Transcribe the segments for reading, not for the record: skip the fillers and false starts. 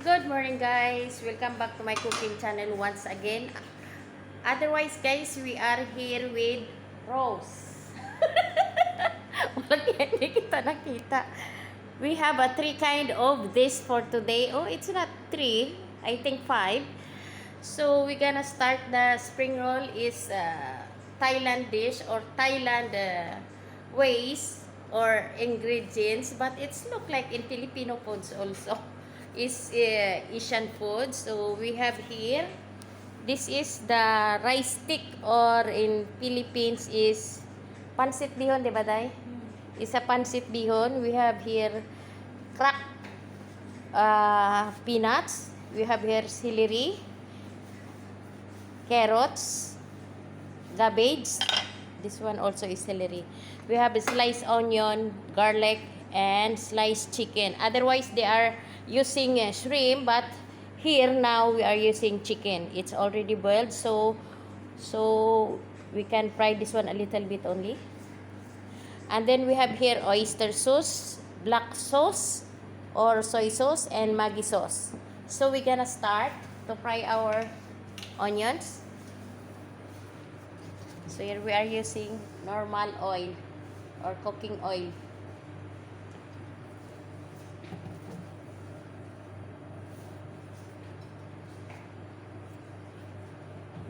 Good morning guys, welcome back to my cooking channel once again. Otherwise guys, we are here with Rose. Walang hindi kita nakita. We have a three kind of this for today. Oh, it's not three, I think five. So we're gonna start the spring roll is Thailand dish or Thailand ways or ingredients, but it's look like in Filipino foods also. Is Asian food. So we have here, this is the rice stick or in Philippines is pansit bihon, di ba day? It's a pansit bihon. We have here cracked peanuts. We have here celery, carrots, cabbage. This one also is celery. We have a sliced onion, garlic, and sliced chicken. Otherwise, they are using shrimp, but here now we are using chicken. It's already boiled, so we can fry this one a little bit only. And then we have here oyster sauce, black sauce, or soy sauce, and Maggi sauce. So we're gonna start to fry our onions. So here we are using normal oil or cooking oil.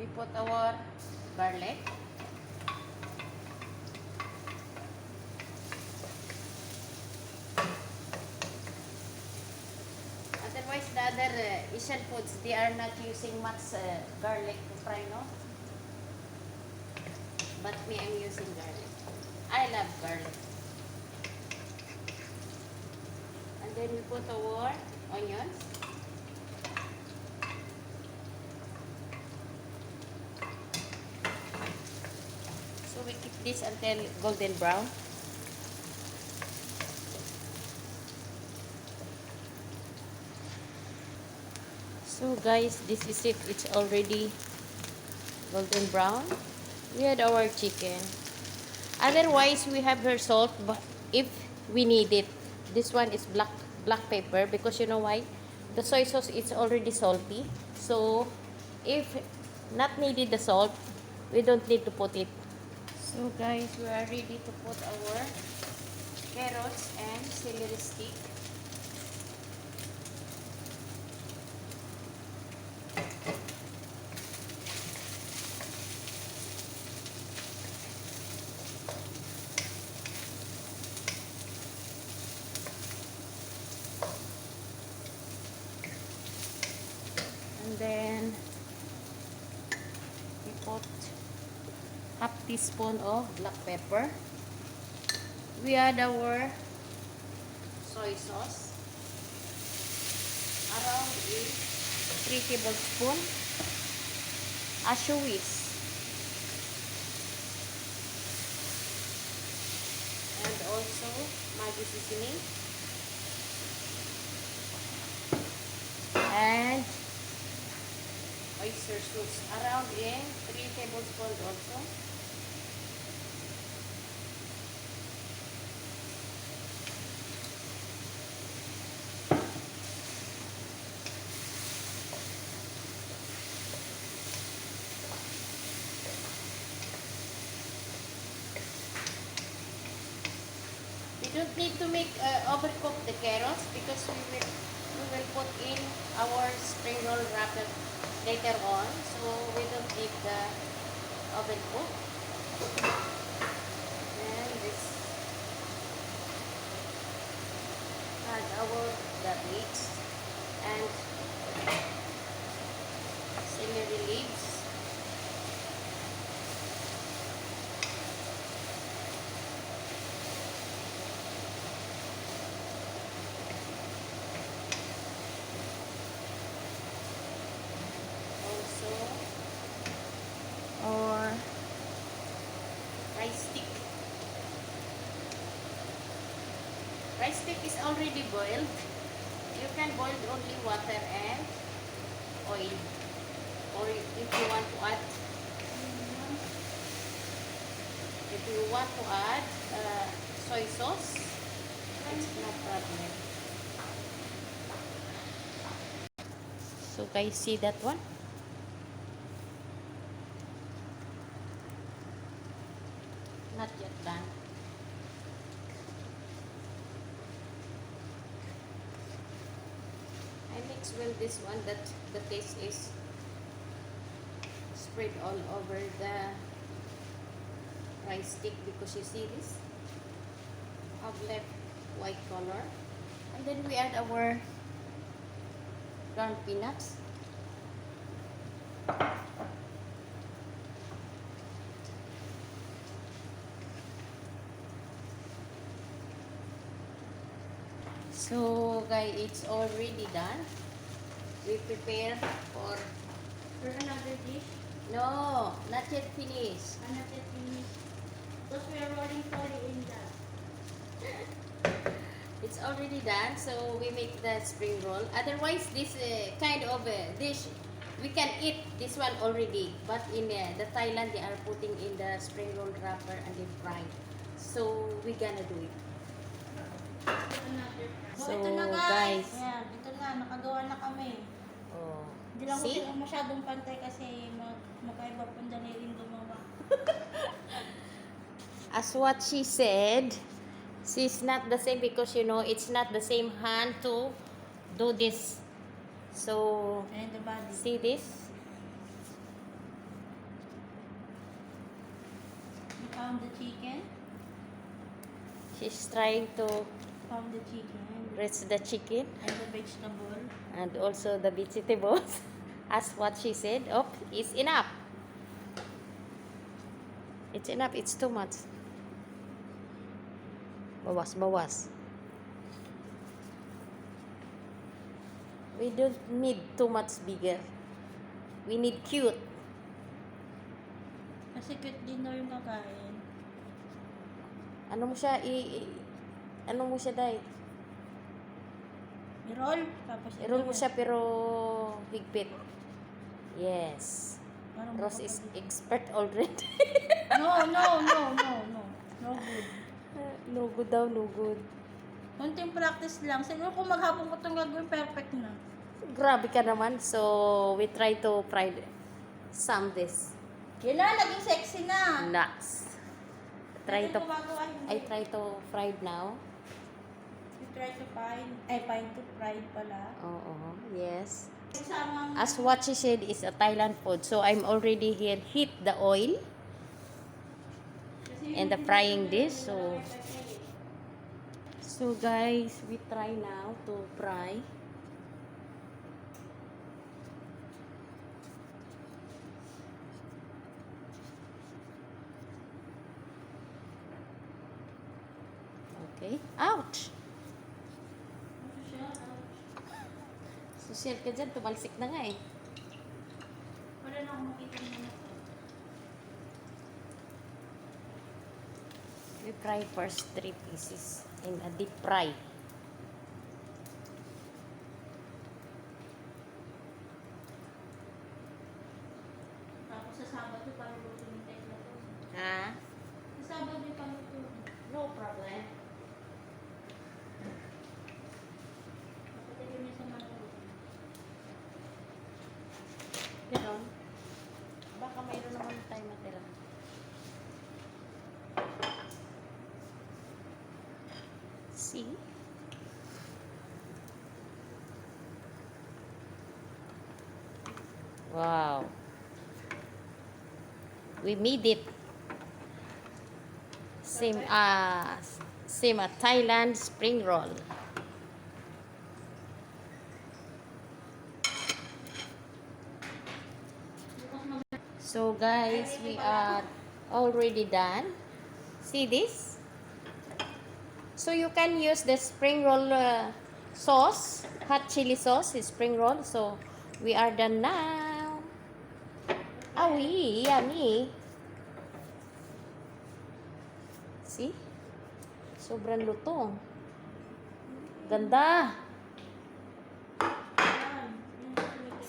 We put our garlic. Otherwise, the other Asian foods, they are not using much garlic to fry, no? But me, I'm using garlic. I love garlic. And then we put our onions. So we keep this until golden brown. So guys, this is it. It's already golden brown. We had our chicken. Otherwise, we have her salt, but if we need it. This one is black pepper because you know why? The soy sauce is already salty. So if not needed the salt, we don't need to put it. So guys, we are ready to put our carrots and celery stick. And then we put half teaspoon of black pepper. We add our soy sauce around 3 tablespoons as you wish. And also Maggi seasoning and oyster sauce around 3 tablespoons also. We don't need to make overcook the carrots because we will put in our spring roll wrapper later on, so we don't need the oven cook. And this add our garlic and celery leaves. Also or rice stick. Rice stick is already boiled. You can boil only water and oil. Or if you want to add soy sauce, it's no problem. So guys, see that one? Not yet done. I mix well this one that the taste is spread all over the rice stick, because you see this have left white color. And then we add our ground peanuts. So guys, it's already done. We prepare for another dish. no, not yet finished. Not yet finished. Because we are rolling fully in that. It's already done, so we make the spring roll. Otherwise, this kind of dish, we can eat this one already. But in the Thailand, they are putting in the spring roll wrapper and then fry. So we gonna do it. So ito na guys, Ayan, ito na, nakagawa na kami. oh, Hindi lang see? kasi masyadong pantay kasi magkaiba pong daliin gumawa. As what she said, she's not the same, because you know it's not the same hand to do this. So And the body. see this? We found the chicken. She's trying to Found the chicken. raise the chicken And the vegetable. and also the vegetables. As what she said, oh, it's enough. It's enough. It's too much. Bawas, bawas. We don't need too much bigger. We need cute. Kasi cute din daw yung kakain. Ano mo siya ano mo siya, Day? I-roll. Tapos I-roll mo siya pero higpit. Yes. Parang Rose is expert already. No. No good. No good daw, no good. Kunting practice lang. Siguro kung maghapon ko itong gagawin, perfect na. Grabe ka naman. So, we try to fry some this. Yan na, naging sexy na. Nuts. Natin gumagawa, hindi. I try to fry now. We try to find to fried pala. Oo, yes. Samang, As what she said is a Thailand food. So, I'm already here heat the oil and the frying this. So guys, we try now to fry. Okay. Ouch! Social ka dyan, tumalsik na nga eh. wala na akong makita na ito. We fry first 3 pieces in a deep fry. Tapos sa Sabado, parang lutunin tayo na ito. Ha? Sa Sabado, parang lutunin. No problem. Kapatid yun sa mga lutunin. Ganon. Baka mayroon naman tayo matira. See? Wow. We made it. Same Thailand spring roll. So guys, we are already done. See this? So you can use the spring roll sauce, hot chili sauce, is spring roll. So we are done now. Awi, yummy. See? Sobrang lutong. Ganda.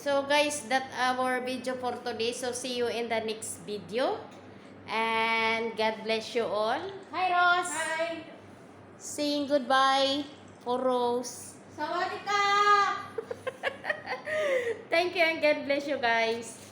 So guys, that our video for today. So see you in the next video. And God bless you all. Hi Rose. Hi! Saying goodbye for Rose. Sawadee ka! Thank Thank you and God bless you guys.